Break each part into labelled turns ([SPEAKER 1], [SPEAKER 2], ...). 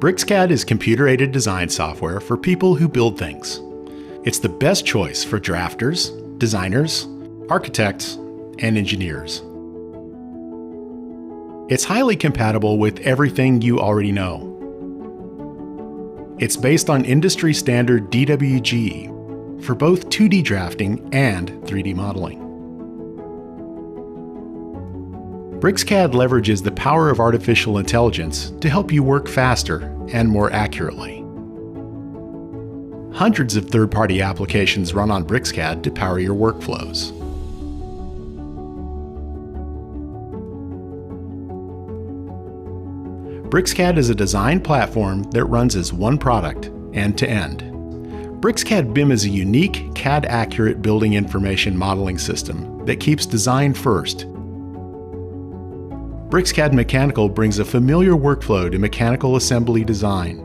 [SPEAKER 1] BricsCAD is computer-aided design software for people who build things. It's the best choice for drafters, designers, architects, and engineers. It's highly compatible with everything you already know. It's based on industry-standard DWG for both 2D drafting and 3D modeling. BricsCAD leverages the power of artificial intelligence to help you work faster and more accurately. Hundreds of third-party applications run on BricsCAD to power your workflows. BricsCAD is a design platform that runs as one product, end-to-end. BricsCAD BIM is a unique, CAD-accurate building information modeling system that keeps design first. BricsCAD Mechanical brings a familiar workflow to mechanical assembly design,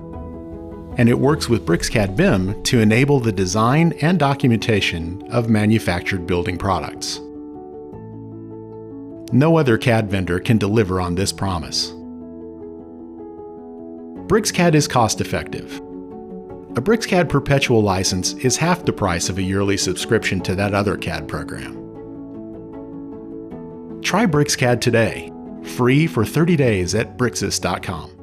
[SPEAKER 1] and it works with BricsCAD BIM to enable the design and documentation of manufactured building products. No other CAD vendor can deliver on this promise. BricsCAD is cost-effective. A BricsCAD perpetual license is half the price of a yearly subscription to that other CAD program. Try BricsCAD today, free for 30 days at Bricsys.com.